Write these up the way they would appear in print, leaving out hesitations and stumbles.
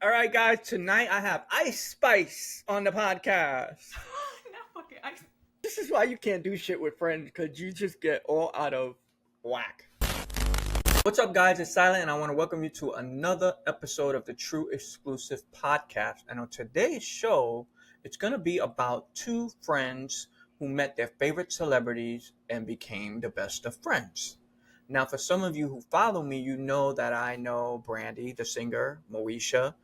All right, guys. Tonight I have Ice Spice on the podcast. No fucking ice. This is why you can't do shit with friends because you just get all out of whack. What's up, guys? It's Silent, and I want to welcome you to another episode of the True Exclusive podcast. And on today's show, it's going to be about two friends who met their favorite celebrities and became the best of friends. Now, for some of you who follow me, you know that I know Brandy, the singer, Moesha,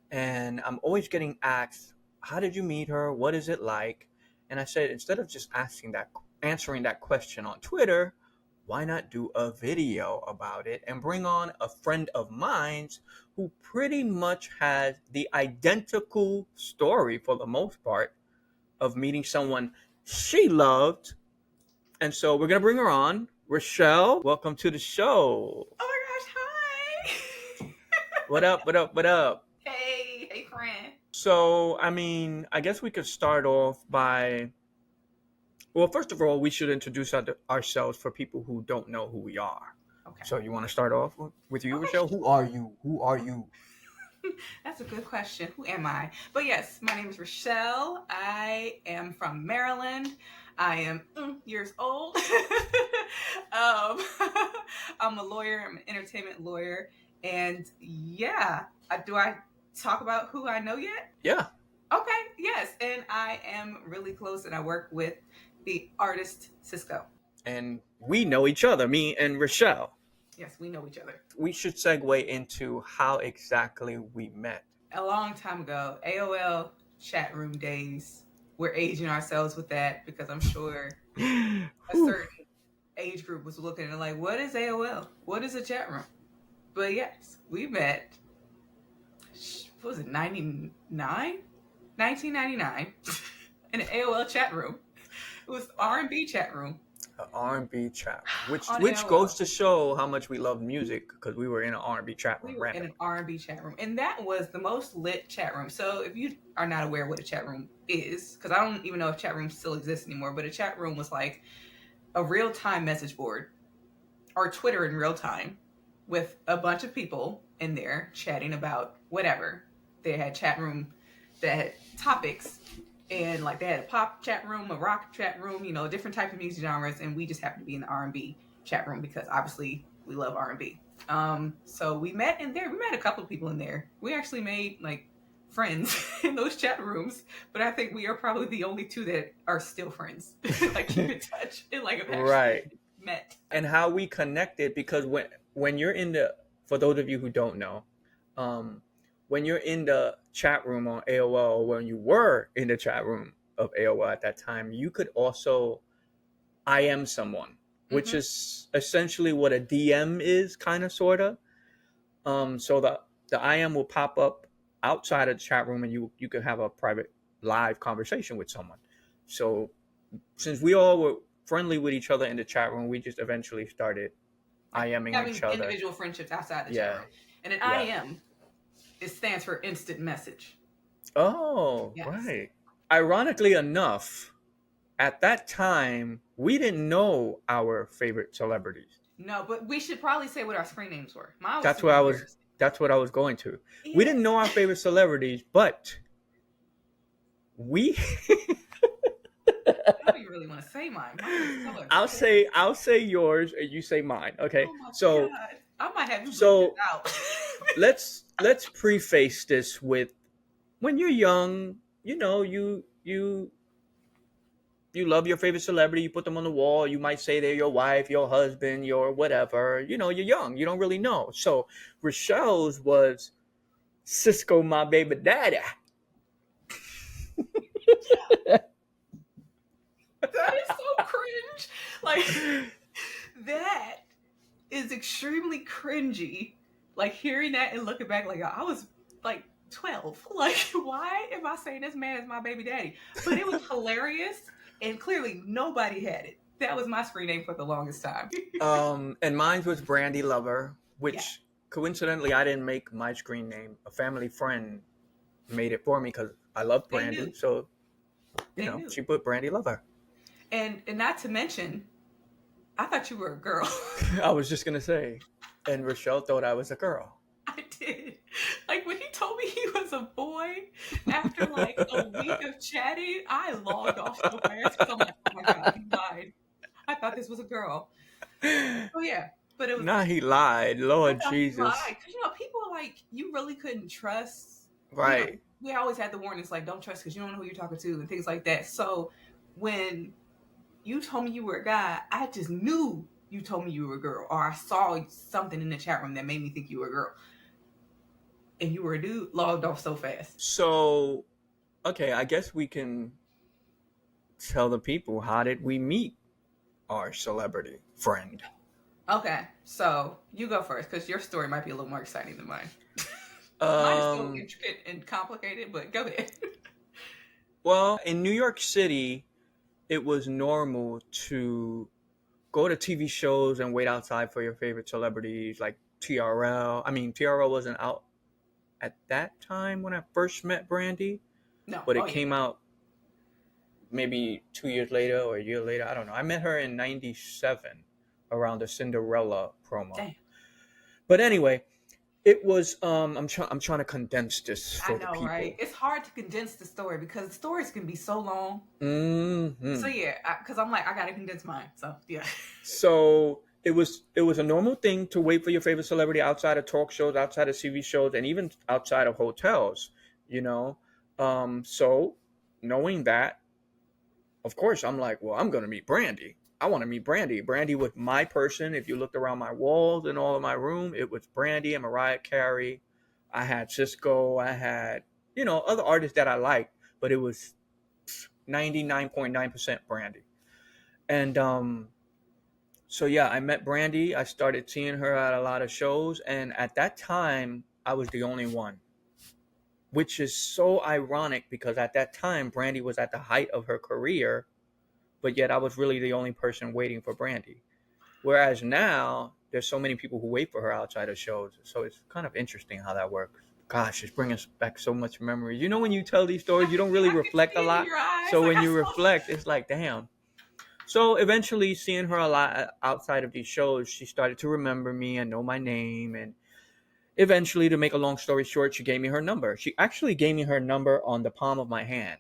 and I'm always getting asked, how did you meet her? What is it like? And I said, instead of just answering that question on Twitter, why not do a video about it and bring on a friend of mine's who pretty much has the identical story for the most part of meeting someone she loved. And so we're going to bring her on. Rishele, welcome to the show. Oh my gosh, hi. What up, what up, what up? Hey friend. So, I guess we could start off by, well, first of all, we should introduce ourselves for people who don't know who we are. Okay. So you want to start off with you, Okay. Rishele? Who are you? Who are you? That's a good question. Who am I? But yes, my name is Rishele. I am from Maryland. I am years old. I'm a lawyer. I'm an entertainment lawyer. And yeah, do I talk about who I know yet? Yeah. Okay, yes. And I am really close and I work with the artist Sisqo. And we know each other, me and Rishele. Yes, we know each other. We should segue into how exactly we met. A long time ago, AOL chat room days. We're aging ourselves with that because I'm sure a certain age group was looking at it like, what is AOL? What is a chat room? But yes, we met, what was it, 1999 in an AOL chat room. It was R&B chat room. An R&B chat, which AOL. goes to show how much we love music because we were in an R&B chat room. We were in an R&B chat room, and that was the most lit chat room. So if you are not aware what a chat room is, because I don't even know if chat rooms still exist anymore, but a chat room was like a real-time message board or Twitter in real time with a bunch of people in there chatting about whatever. They had chat room that had topics, and like they had a pop chat room, a rock chat room, different type of music genres, and we just happened to be in the R&B chat room because obviously we love R&B. So we met in there. We met a couple of people in there. We actually made like friends in those chat rooms, but I think we are probably the only two that are still friends. Like keep in touch and like have actually Right. met. And how we connected, because when you're in the, for those of you who don't know, when you're in the chat room on AOL, when you were in the chat room of AOL at that time, you could also IM someone, which is essentially what a DM is, kind of, sort of. So the IM will pop up outside of the chat room, and you could have a private live conversation with someone. So since we all were friendly with each other in the chat room, we just eventually started IMing having each other. Individual friendships outside the chat room. And an IM, it stands for instant message. Oh, yes. Right. Ironically enough, at that time, we didn't know our favorite celebrities. No, but we should probably say what our screen names were. That's what I was going to. Yeah. We didn't know our favorite celebrities, but we I don't even really want to say mine. I'll say yours and you say mine. Okay. Oh my God. I might have you out. let's preface this with, when you're young, you love your favorite celebrity, you put them on the wall, you might say they're your wife, your husband, your whatever. You're young, you don't really know. So Rishele's was Sisqo, my baby daddy. That is so cringe. Like, that is extremely cringy. Like, hearing that and looking back, like, I was like 12. Like, why am I saying this man is my baby daddy? But it was hilarious, and clearly nobody had it. That was my screen name for the longest time. And mine was Brandy Lover, which coincidentally I didn't make my screen name. A family friend made it for me because I love Brandy. So, she put Brandy Lover. And not to mention, I thought you were a girl. I was just going to say, and Rishele thought I was a girl. I did. Like, when he told me he like a week of chatting, I logged off so fast because I'm like, oh my God, he lied. I thought this was a girl. Oh yeah, but it was. Nah, he lied. I Lord thought he lied Jesus. because people like you really couldn't trust. Right. We always had the warnings like don't trust because you don't know who you're talking to and things like that. So when you told me you were a guy, I just knew you told me you were a girl, or I saw something in the chat room that made me think you were a girl, and you were a dude. Logged off so fast. So, okay, I guess we can tell the people, how did we meet our celebrity friend? Okay, so you go first because your story might be a little more exciting than mine. Mine is so Um, intricate and complicated, but go ahead. well, in New York City, it was normal to go to TV shows and wait outside for your favorite celebrities like TRL. I mean, TRL wasn't out at that time when I first met Brandy, No, but oh it yeah, came out maybe 2 years later or a year later. I don't know. I met her in '97 around the Cinderella promo. damn. But anyway, it was I'm trying to condense this I for the know, right? people. It's hard to condense the story because stories can be so long. So Hmm. yeah, because I'm like, I gotta condense mine. So yeah. So it was a normal thing to wait for your favorite celebrity outside of talk shows, outside of TV shows, and even outside of hotels. You know, so knowing that, of course, I'm like, well, I'm gonna meet Brandy. I want to meet Brandy. Brandy was my person. If you looked around my walls and all of my room, it was Brandy and Mariah Carey. I had Sisqo. I had other artists that I liked, but it was 99.9% Brandy. And so yeah, I met Brandy. I started seeing her at a lot of shows, and at that time, I was the only one, which is so ironic because at that time, Brandy was at the height of her career, but yet I was really the only person waiting for Brandy. Whereas now, there's so many people who wait for her outside of shows, so it's kind of interesting how that works. Gosh, it's bringing us back so much memories. When you tell these stories, you don't really I can reflect a see it in lot. your eyes. So Like when I you saw. reflect, it's like, damn. So eventually, seeing her a lot outside of these shows, she started to remember me and know my name. And eventually, to make a long story short, she gave me her number. She actually gave me her number on the palm of my hand.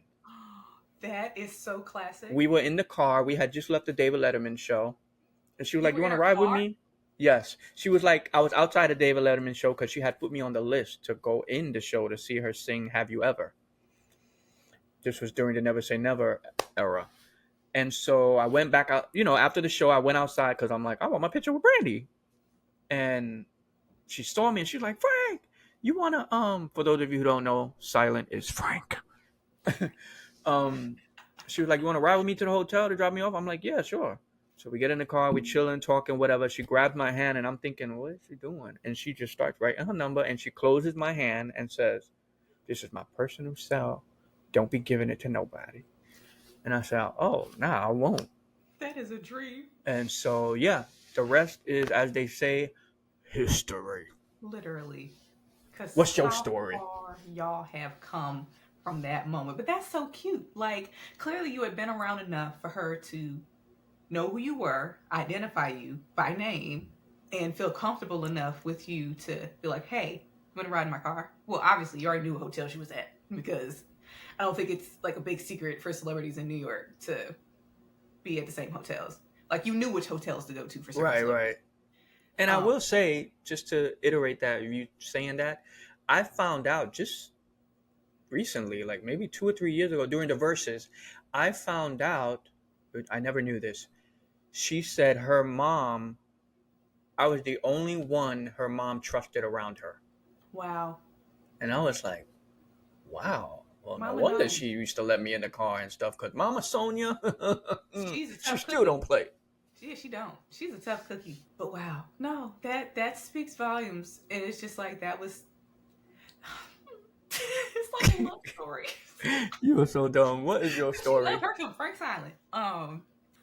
That is so classic. We were in the car. We had just left the David Letterman show. And she was You like, were "You in want to her ride with car. me?" Yes. She was like, I was outside of David Letterman show because she had put me on the list to go in the show to see her sing Have You Ever. This was during the Never Say Never era. And so I went back out, after the show, I went outside because I'm like, I want my picture with Brandy. And she saw me and she's like, Frank, you want to, for those of you who don't know, silent is Frank. um, she was like, you want to ride with me to the hotel to drop me off? I'm like, yeah, sure. So we get in the car, we chilling, talking, whatever. She grabs my hand and I'm thinking, what is she doing? And she just starts writing her number and she closes my hand and says, this is my personal cell. Don't be giving it to nobody. And I said, oh, nah, I won't. That is a dream. And so, yeah, the rest is, as they say, history. Literally. Because What's your how story? far y'all have come from that moment. But that's so cute. Like, clearly you had been around enough for her to know who you were, identify you by name, and feel comfortable enough with you to be like, hey, I'm going to ride in my car. Well, obviously, you already knew what hotel she was at because I don't think it's like a big secret for celebrities in New York to be at the same hotels. Like, you knew which hotels to go to for certain Right, celebrities. right. And I Um, will say, just to iterate that, you saying that, I found out just recently, like maybe 2 or 3 years ago during the verses, I found out, I never knew this. She said her mom, I was the only one her mom trusted around her. wow. And I was like, wow. Well, no Mama wonder knows. she used to let me in the car and stuff because Mama Sonia, She's a she tough still cookie. don't play. Yeah, she don't. She's a tough cookie. But wow, no, that speaks volumes, and it's just like that was. It's like a love story. You are so dumb. What is your She loved story? her some Frank Silent.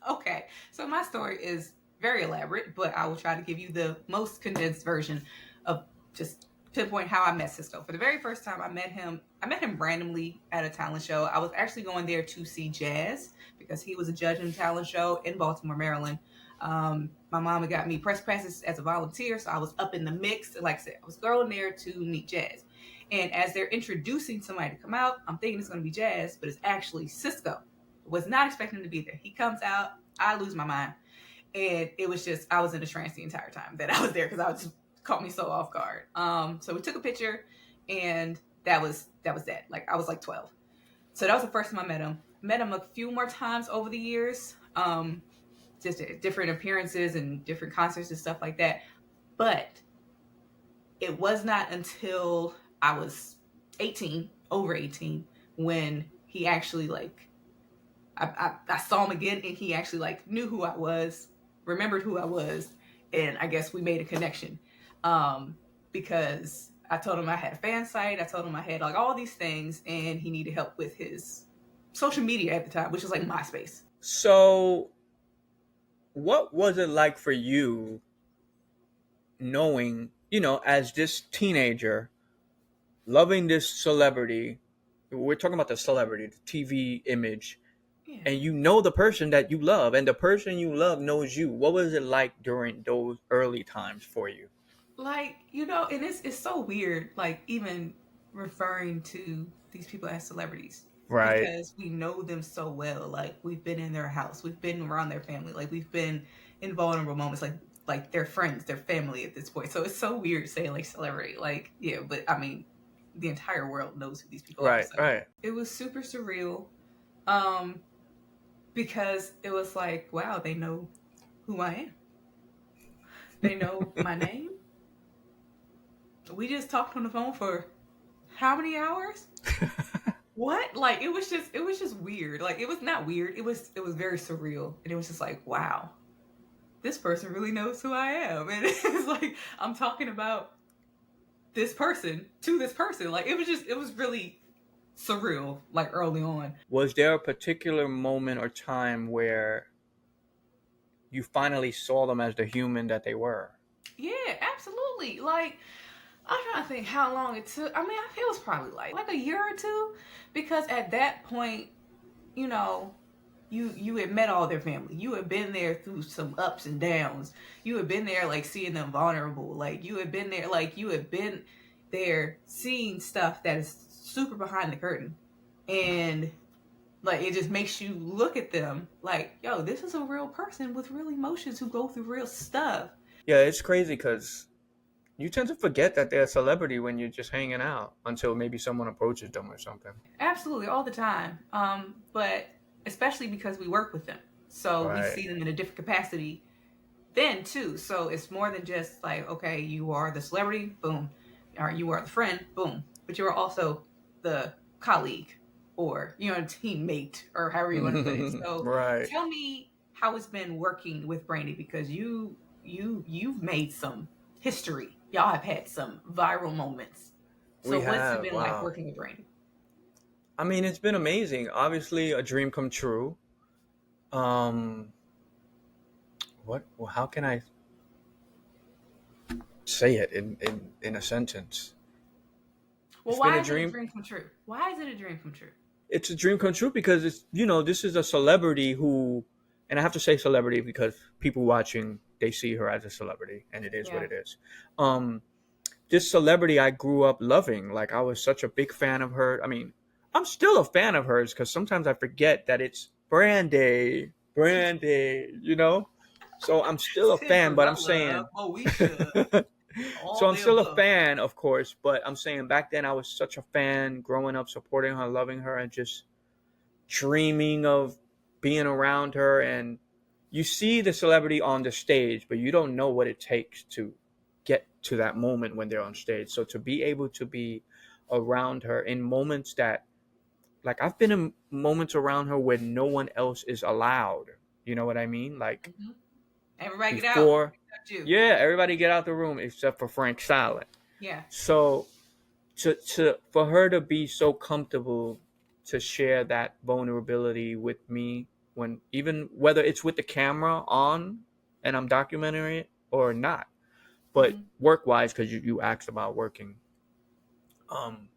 Okay, so my story is very elaborate, but I will try to give you the most condensed version of just pinpoint how I met Cisco. For the very first time I met him randomly at a talent show. I was actually going there to see Jazz because he was a judge in a talent show in Baltimore, Maryland. My mom had got me press passes as a volunteer, so I was up in the mix. Like I said, I was going there to meet Jazz. And as they're introducing somebody to come out, I'm thinking it's going to be Jazz, but it's actually Sisqo. Was not expecting him to be there. He comes out, I lose my mind. And it was just, I was in a trance the entire time that I was there because I was just caught me so off guard. So we took a picture, and that was that. Like, I was like 12. So that was the first time I met him. Met him a few more times over the years, just different appearances and different concerts and stuff like that. But it was not until I was 18, over 18, when he actually, like, I saw him again, and he actually, like, knew who I was, remembered who I was, and I guess we made a connection. Because I told him I had a fan site, I told him I had, like, all these things, and he needed help with his social media at the time, which was like MySpace. So, what was it like for you knowing, as this teenager, loving this celebrity? We're talking about the celebrity, the TV image, Yeah. and you know the person that you love, and the person you love knows you. What was it like during those early times for you? Like, and it's so weird, like, even referring to these people as celebrities. Right. Because we know them so well. Like, we've been in their house, we've been around their family, like, we've been in vulnerable moments, like they're friends, they're family at this point. So it's so weird saying, like, celebrity. Like, yeah, but I mean, the entire world knows who these people are. Right, So right. it was super surreal. Because it was like, wow, they know who I am. They know my name. We just talked on the phone for how many hours? What? Like, it was just weird. Like, it was not weird. It was very surreal. And it was just like, wow, this person really knows who I am. And it's like, I'm talking about this person to this person. Like, it was really surreal, like, early on. Was there a particular moment or time where you finally saw them as the human that they were? Yeah, absolutely. Like, I'm trying to think how long it took. I mean, it was probably like a year or two, because at that point, you know, you had met all their family. You had been there through some ups and downs. You had been there, like, seeing them vulnerable. Like, you had been there, like, you had been there seeing stuff that is super behind the curtain, and, like, it just makes you look at them like, yo, this is a real person with real emotions who go through real stuff. Yeah, it's crazy because you tend to forget that they're a celebrity when you're just hanging out until maybe someone approaches them or something. Absolutely, all the time. But especially because we work with them, so we Right. see them in a different capacity then too. So it's more than just like, okay, you are the celebrity, boom, or you are the friend, boom, but you are also the colleague, or, a teammate, or however you want to put it. So Right. tell me how it's been working with Brandy, because you've made some history. Y'all have had some viral moments. We So what's it have. been like Wow. working with Brandy? I mean, it's been amazing. Obviously, a dream come true. Um, what? Well, how can I say it in a sentence? Well, It's been why a is it a dream. dream come true? Why is it a dream come true? It's a dream come true because this is a celebrity who, and I have to say celebrity because people watching, they see her as a celebrity, and it is what Yeah. it is. Um, this celebrity I grew up loving. Like, I was such a big fan of her. I mean, I'm still a fan of hers because sometimes I forget that it's Brandy. So I'm still a fan, but I'm Cinderella, saying, Moesha, so all I'm the still a above. fan, of course, but I'm saying back then I was such a fan growing up, supporting her, loving her, and just dreaming of being around her. And you see the celebrity on the stage, but you don't know what it takes to get to that moment when they're on stage. So to be able to be around her in moments that, like, I've been in moments around her where no one else is allowed. You know what I mean? Like, Mm-hmm. Everybody get out. before, Except you. yeah, everybody get out the room except for Frank Silent. Yeah. So to for her to be so comfortable to share that vulnerability with me, when even whether it's with the camera on and I'm documenting it or not, but Mm-hmm. work wise, because you asked about working,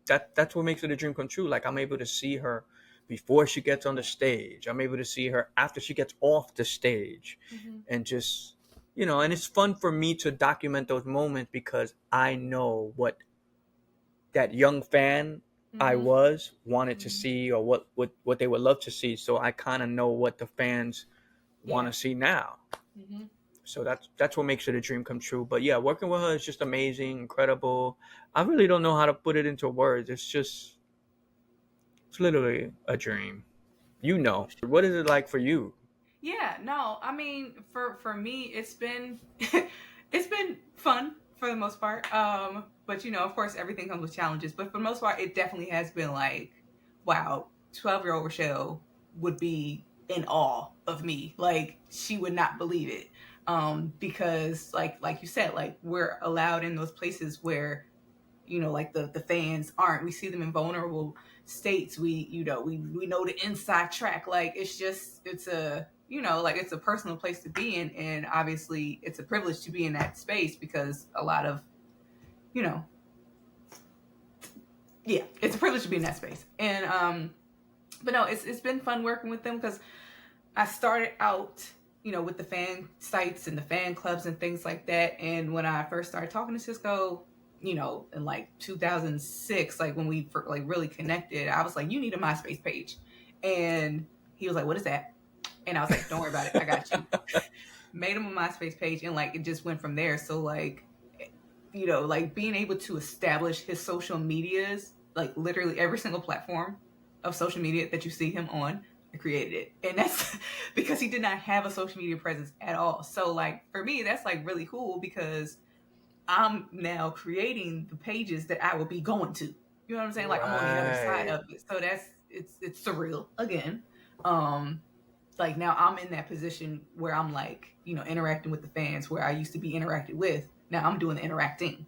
that's what makes it a dream come true. Like, I'm able to see her before she gets on the stage, I'm able to see her after she gets off the stage, Mm-hmm. and just, and it's fun for me to document those moments because I know what that young fan I Mm-hmm. wanted to Mm-hmm. see, or what they would love to see. So I kind of know what the fans want Yeah. to see now. Mm-hmm. So that's what makes it a dream come true. But yeah, working with her is just amazing, incredible. I really don't know how to put it into words. It's literally a dream. You know, what is it like for you? Yeah, no, I mean for me it's been it's been fun for the most part. But you know, of course everything comes with challenges, but for the most part it definitely has been like, wow, 12-year-old Rishele would be in awe of me. Like she would not believe it. Because like you said, like we're allowed in those places where you know like the fans aren't. We see them in vulnerable states. We you know we know the inside track. Like it's just it's a you know like it's a personal place to be in, and obviously it's a privilege to be in that space because a lot of you know yeah, it's a privilege to be in that space. And but no, it's been fun working with them because I started out, you know, with the fan sites and the fan clubs and things like that. And when I first started talking to Cisco, you know, in like 2006, like when we like really connected, I was like, "You need a MySpace page," and he was like, "What is that?" And I was like, "Don't worry about it, I got you." Made him a MySpace page, and like it just went from there. So like, you know, like being able to establish his social medias, like literally every single platform of social media that you see him on, I created it. And that's because he did not have a social media presence at all. So like for me, that's like really cool because I'm now creating the pages that I will be going to. You know what I'm saying? Like I'm on the other side Right. of it. So that's it's surreal again. Um like now I'm in that position where I'm like, you know, interacting with the fans where I used to be interacted with. Now I'm doing the interacting.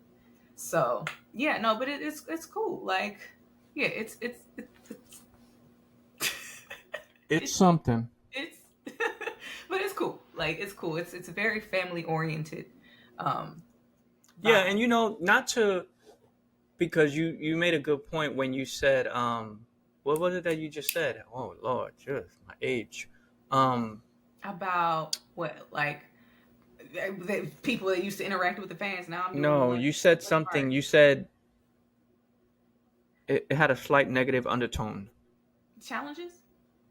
So yeah, no, but it's cool. Like yeah, It's it's something. it's but it's cool. Like it's cool. It's a very family oriented um Yeah, vibe. and not to, because you made a good point when you said, what was it that you just said? Oh Lord, just my age. Um, About what like the people that used to interact with the fans. Now I'm doing the no, one you said other something. part. You said it had a slight negative undertone. Challenges?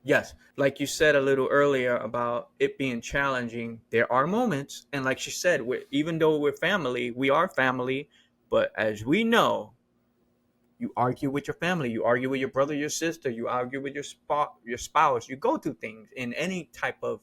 Yes, like you said a little earlier about it being challenging. There are moments, and like she said, even though we're family, we are family. But as we know, you argue with your family, you argue with your brother, your sister, you argue with your spouse. You go through things in any type of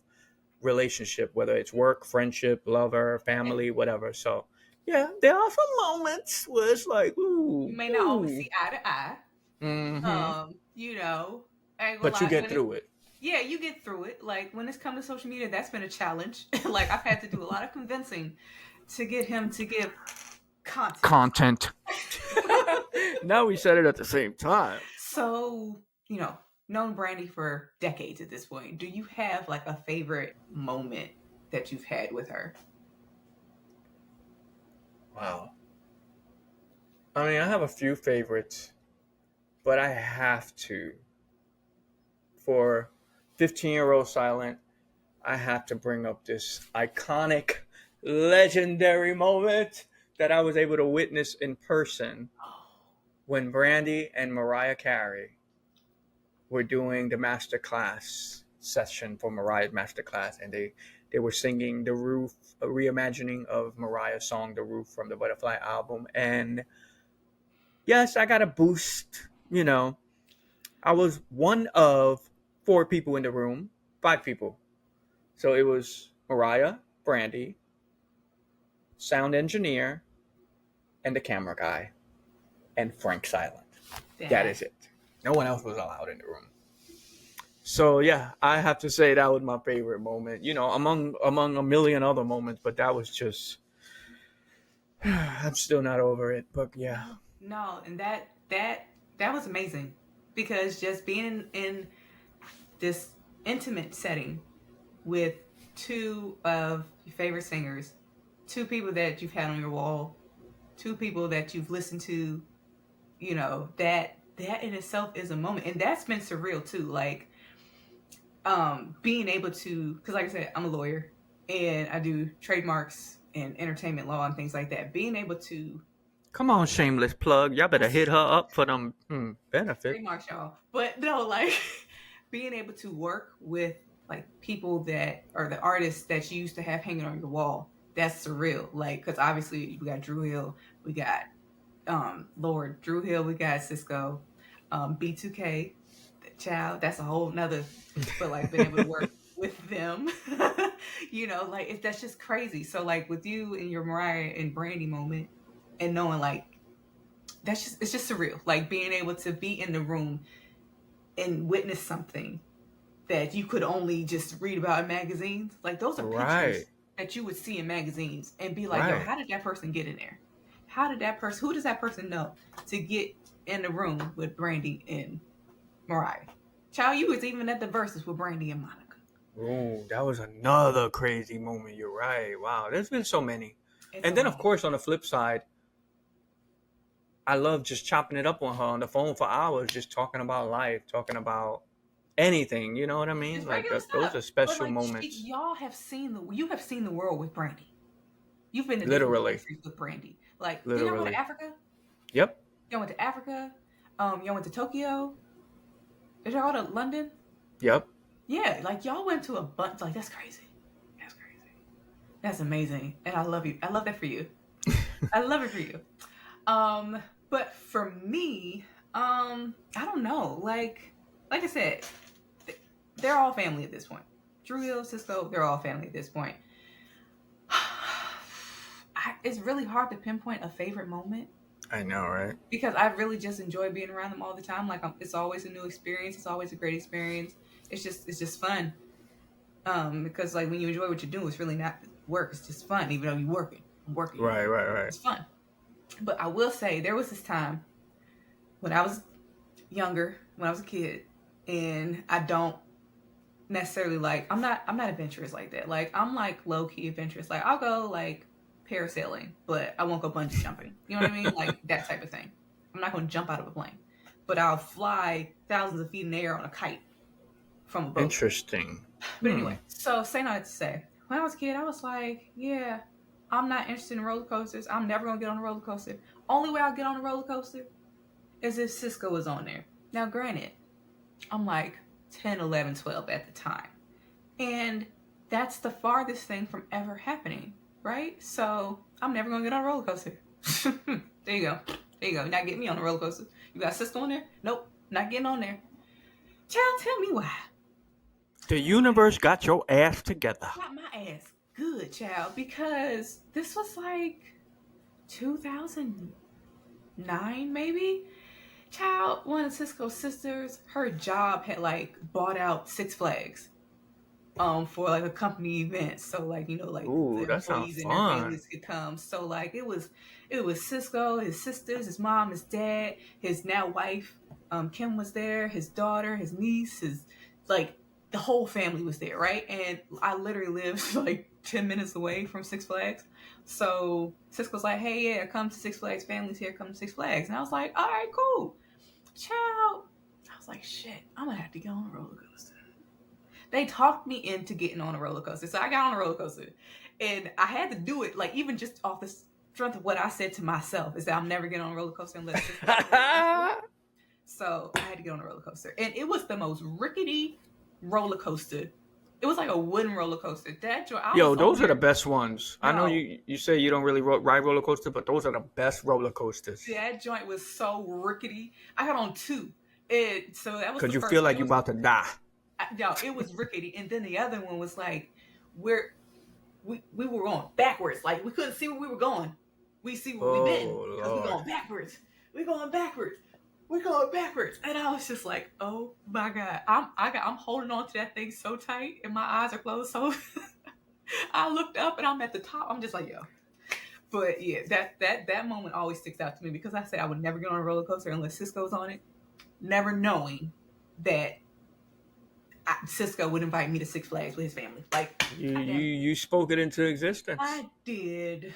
relationship, whether it's work, friendship, lover, Yeah. family, whatever. So yeah, there are some moments where it's like, You ooh, may not always ooh, see eye to eye. mm-hmm. You know, I ain't gonna But you lie. get When it through it. yeah, you get through it. Like when it's come to social media, that's been a challenge. Like I've had to do a lot of convincing to get him to give content. Content. Now we said it at the same time. So, you know, known Brandy for decades at this point. Do you have like a favorite moment that you've had with her? Wow. I mean, I have a few favorites, but I have to. For 15-year-old Silent, I have to bring up this iconic, legendary moment that I was able to witness in person when Brandy and Mariah Carey were doing the master class session for Mariah's master class, and they were singing The Roof, a reimagining of Mariah's song The Roof from the Butterfly album. And yes, I got a boost. I was one of four people in the room, five people. So it was Mariah, Brandy, sound engineer, and the camera guy, and Frank Silent. That That is it. No one else was allowed in the room. So yeah, I have to say that was my favorite moment. Among a million other moments, but that was just. I'm still not over it, but yeah. no, and that was amazing because just being in this intimate setting with two of your favorite singers, two people that you've had on your wall, two people that you've listened to, you know, that in itself is a moment. And that's been surreal too. Like being able to because like I said, I'm a lawyer and I do trademarks and entertainment law and things like that. Being able to Come on, shameless plug. Y'all better hit her up for them benefits. Trademark y'all. But no, like being able to work with like people that are the artists that you used to have hanging on your wall, that's surreal. Like, because obviously we got Drew Hill, we got Lord Drew Hill, we got Sisqo, B2K, child, that's a whole nother, but like being able to work with them, like that's just crazy. So like with you and your Mariah and Brandy moment, and knowing like it's just surreal. Like being able to be in the room and witness something that you could only just read about in magazines. Like those are pictures that you would see in magazines and be like, yo, how did that person get in there? Who does that person know to get in the room with Brandy and Mariah? Child, you was even at the verses with Brandy and Monica. Oh, that was another crazy moment. You're right. Wow, there's been so many. And then, of course, on the flip side, I love just chopping it up on her on the phone for hours, just talking about life, talking about anything. You know what I mean? It's Like those are special moments. Y'all have seen the world with Brandy. You've been to literally different countries with Brandy. Like, literally. Y'all went to Africa? Yep. Y'all went to Africa. Y'all went to Tokyo. Did y'all go to London? Yep. Yeah, like y'all went to a bunch. Like that's crazy. That's crazy. That's amazing, and I love you. I love that for you. I love it for you. But for me, I don't know. Like I said, they're all family at this point. Drew Hill, Sisqo, they're all family at this point. It's really hard to pinpoint a favorite moment. I know, right? Because I really just enjoy being around them all the time. Like it's always a new experience. It's always a great experience. It's just fun. Because like when you enjoy what you're doing, it's really not work. It's just fun, even though you're working. I'm working. Right. It's fun. But I will say there was this time when I was younger, when I was a kid, and I don't necessarily like. I'm not adventurous like that. Like I'm like low key adventurous. Like I'll go like parasailing, but I won't go bungee jumping. You know what I mean? Like that type of thing. I'm not going to jump out of a plane, but I'll fly thousands of feet in the air on a kite from a boat. Interesting. But anyway, so say not to say, when I was a kid, I was like, yeah, I'm not interested in roller coasters. I'm never going to get on a roller coaster. Only way I'll get on a roller coaster is if Sisqo is on there. Now, granted, I'm like 10, 11, 12 at the time. And that's the farthest thing from ever happening. Right? So I'm never gonna get on a roller coaster. There you go. You're not getting me on a roller coaster. You got Sisqo on there? Nope. Not getting on there. Child, tell me why. The universe got your ass together. Got my ass good, child. Because this was like 2009, maybe? Child, one of Sisqo's sisters, her job had like bought out Six Flags. For like a company event, so like like ooh, the employees and their families could come. So like it was Sisqo, his sisters, his mom, his dad, his now wife, Kim was there, his daughter, his niece, his like the whole family was there, right? And I literally lived like 10 minutes away from Six Flags, so Sisqo's like, hey, yeah, come to Six Flags, family's here, come to Six Flags, and I was like, all right, cool, ciao. I was like, shit, I'm gonna have to get on a roller coaster. They talked me into getting on a roller coaster. So I got on a roller coaster. And I had to do it, like, even just off the strength of what I said to myself, is that I'm never getting on a roller coaster unless So I had to get on a roller coaster. And it was the most rickety roller coaster. It was like a wooden roller coaster. Those are the best ones. No. I know you say you don't really ride roller coasters, but those are the best roller coasters. That joint was so rickety. I got on two. So that was because you feel like you're about to die. No, it was rickety, and then the other one was like we were going backwards. Like we couldn't see where we were going. We see where we've been because we're going backwards. We're going backwards, and I was just like, oh my god, I'm holding on to that thing so tight, and my eyes are closed. So I looked up, and I'm at the top. I'm just like, yo. But yeah, that moment always sticks out to me because I said I would never get on a roller coaster unless Sisqo's on it, never knowing that Sisqo would invite me to Six Flags with his family. Like you spoke it into existence. I did.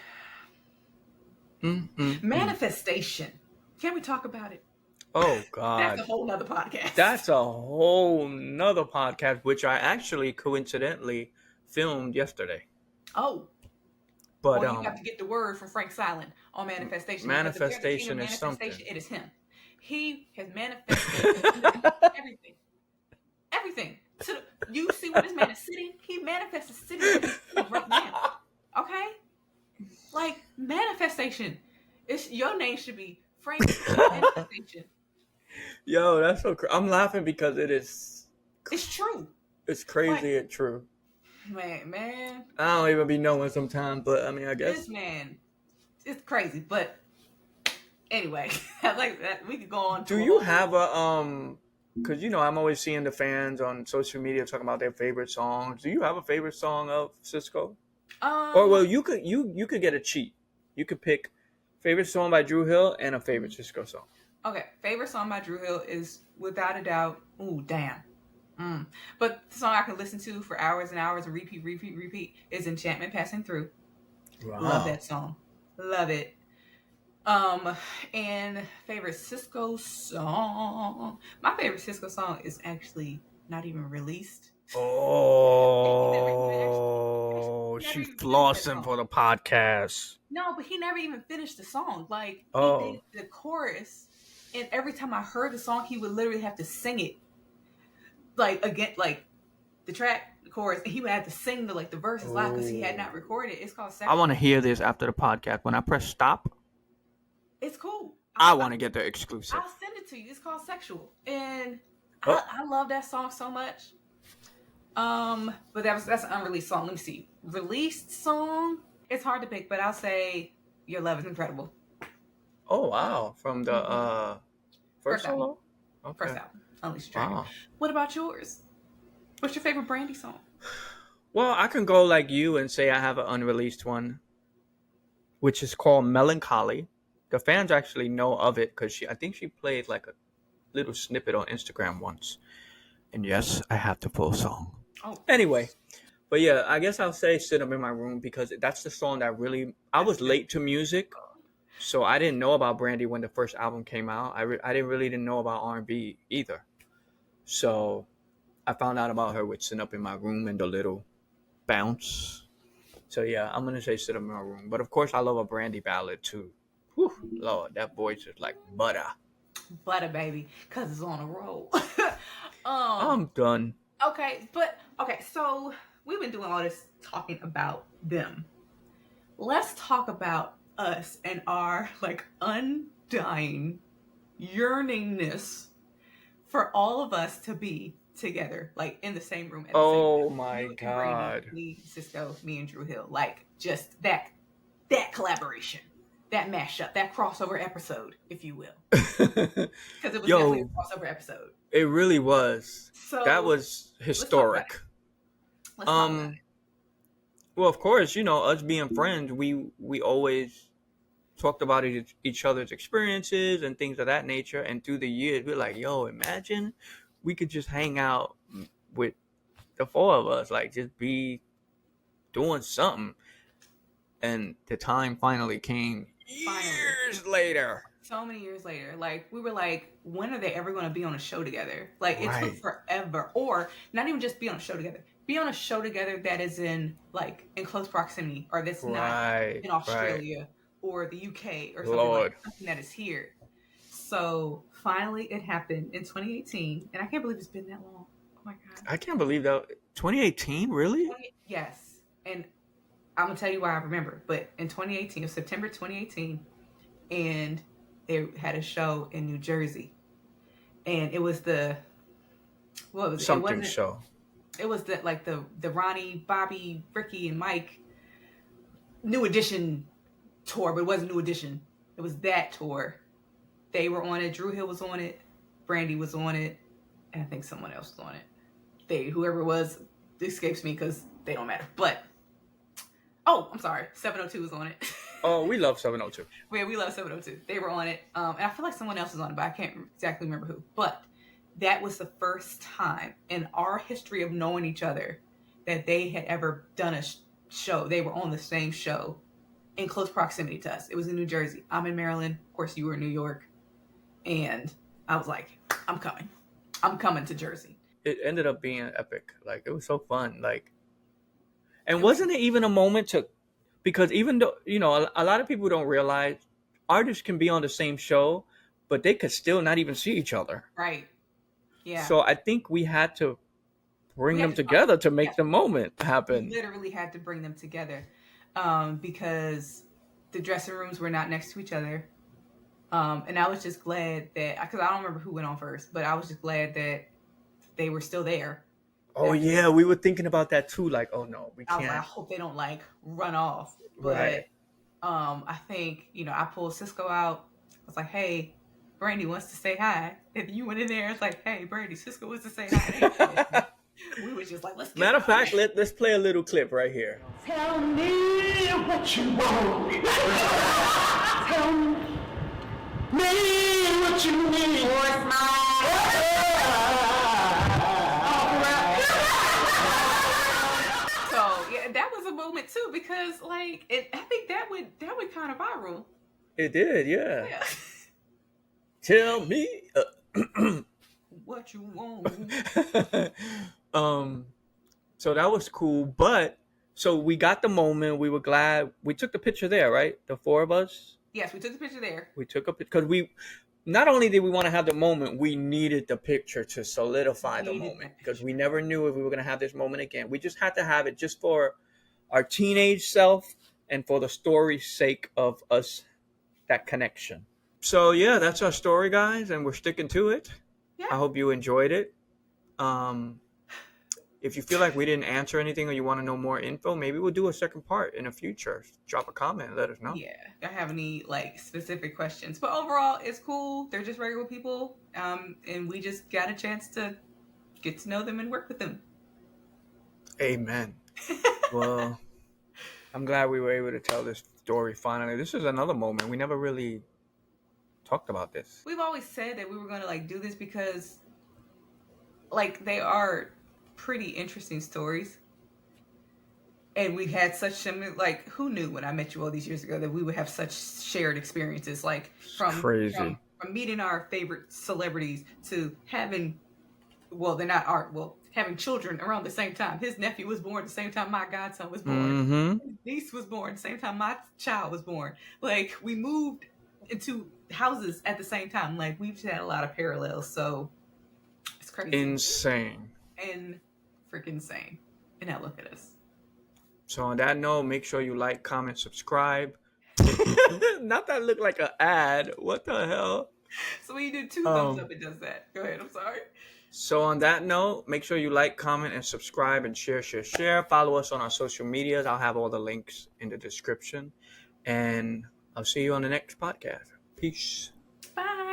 Manifestation. Can we talk about it? Oh God, that's a whole nother podcast. That's a whole nother podcast, which I actually coincidentally filmed yesterday. Oh, But Or you have to get the word from Frank Silent on manifestation. Because if there became a manifestation is something. manifestation, it is him. He has manifested everything. Everything. You see where this man is sitting? He manifested sitting where he's sitting right now. Okay? Like, manifestation. Your name should be Frank Manifestation. Yo, that's so I'm laughing because It's true. it's crazy Like, and true. Man. I don't even be knowing sometimes, but I mean, I guess. This man, it's crazy. But anyway, like that, we could go on. Do you have a because I'm always seeing the fans on social media talking about their favorite songs. Do you have a favorite song of Sisqo? Or well, you could get a cheat. You could pick favorite song by Dru Hill and a favorite Sisqo song. Okay, favorite song by Dru Hill is without a doubt. Ooh, damn. But the song I can listen to for hours and hours and repeat is Enchantment Passing Through. Wow. Love that song. Love it. And favorite Sisqo song. My favorite Sisqo song is actually not even released. Oh, she's flossing for the podcast. No, but he never even finished the song. Like, he did the chorus, and every time I heard the song, he would literally have to sing it. Like, again, like, the track, the chorus, and he would have to sing the verses live because he had not recorded it. It's called Sexual. I want to hear this after the podcast. When I press stop, it's cool. I want to get the exclusive. I'll send it to you. It's called Sexual. And I love that song so much. But that's an unreleased song. Let me see. Released song? It's hard to pick, but I'll say Your Love is Incredible. Oh, wow. From the first solo? Okay. First album. Unleashed Dragon. Wow. What about yours? What's your favorite Brandy song? Well, I can go like you and say I have an unreleased one, which is called Melancholy. The fans actually know of it because I think she played like a little snippet on Instagram once. And yes, I have the full song. Oh. Anyway, but yeah, I guess I'll say Sit Up in My Room because that's the song that really... I was late to music, so I didn't know about Brandy when the first album came out. I didn't know about R&B either. So I found out about her with Sit Up in My Room and the little bounce. So yeah, I'm going to say Sit Up in My Room. But of course, I love a Brandy ballad too. Whew, Lord, that voice is like butter. Butter, baby, because it's on a roll. I'm done. Okay, so we've been doing all this talking about them. Let's talk about us and our undying yearningness for all of us to be together, in the same room. Oh my God. Me, Sisqo, me and Dru Hill, just that collaboration. That mashup, that crossover episode, if you will. Because it was definitely a crossover episode. It really was. So, that was historic. Let's talk about it. Well, of course, us being friends, we always talked about each other's experiences and things of that nature. And through the years, we're like, yo, imagine we could just hang out with the four of us, just be doing something. And the time finally came. Years later. So many years later. We were like, when are they ever going to be on a show together? It took forever. Or not even just be on a show together. Be on a show together that is in close proximity. Or that's not in Australia or the UK or something something that is here. So finally it happened in 2018. And I can't believe it's been that long. Oh my God. I can't believe that. 2018? Really? Yes. And I'm going to tell you why I remember. But in 2018, it was September 2018, and they had a show in New Jersey. And it was what was it? Something show. It was the Ronnie, Bobby, Ricky, and Mike New Edition tour, but it wasn't New Edition. It was that tour. They were on it. Dru Hill was on it. Brandy was on it. And I think someone else was on it. Whoever it was, escapes me because they don't matter. But... Oh, I'm sorry. 702 was on it. Oh, we love 702. Yeah, we love 702. They were on it. And I feel like someone else was on it, but I can't exactly remember who. But that was the first time in our history of knowing each other that they had ever done a show. They were on the same show in close proximity to us. It was in New Jersey. I'm in Maryland. Of course, you were in New York. And I was like, I'm coming. I'm coming to Jersey. It ended up being epic. It was so fun. And wasn't it even a moment to because even though a lot of people don't realize artists can be on the same show, but they could still not even see each other. Right. Yeah. So I think we had to bring We had them to find, together to yeah, make the moment we happen. literally had to bring them together because the dressing rooms were not next to each other. And I was just glad that, because I don't remember who went on first, but I was just glad that they were still there. Oh yeah, we were thinking about that too. Like, oh no, we I was like, I can't. hope they don't like run off. But Right. I think, I pulled Sisqo out. I was like, hey, Brandy wants to say hi. And you went in there. It's like, hey, Brandy, Sisqo wants to say hi. We was just like, let's get Matter of it on. fact, let's play a little clip right here. Tell me what you want. Tell me what you need. What's my So yeah, that was a moment too, because like I think that went kind of viral. It did, yeah. Yeah. Tell me. What you want. So that was cool, but so we got the moment. We were glad we took the picture there, right? The four of us. Yes, we took the picture there. We took a picture because we not only did we want to have the moment, we needed the picture to solidify the moment because we never knew if we were going to have this moment again. We just had to have it just for our teenage self and for the story's sake of us, that connection. So yeah, that's our story, guys, and we're sticking to it. Yeah. I hope you enjoyed it. If you feel like we didn't answer anything or you want to know more info, maybe we'll do a second part in the future. Drop a comment and let us know. Yeah, I don't have any like specific questions, but overall, it's cool. They're just regular people, and we just got a chance to get to know them and work with them. Amen. Well, I'm glad we were able to tell this story finally. This is another moment. We never really talked about this. We've always said that we were going to like do this because like they are pretty interesting stories. And we had such similar, like, who knew when I met you all these years ago that we would have such shared experiences, like from meeting our favorite celebrities to having, well, they're not art, well, having children around the same time. His nephew was born the same time my godson was born. Mm-hmm. His niece was born the same time my child was born. Like, we moved into houses at the same time. Like, we've had a lot of parallels, so it's crazy. Insane. And freaking insane. And now look at us. So on that note, make sure you like, comment, subscribe. Not that look like an ad. What the hell? So when you do 2 thumbs up, it does that. Go ahead. I'm sorry. So on that note, make sure you like, comment, and subscribe, and share. Follow us on our social medias. I'll have all the links in the description. And I'll see you on the next podcast. Peace. Bye.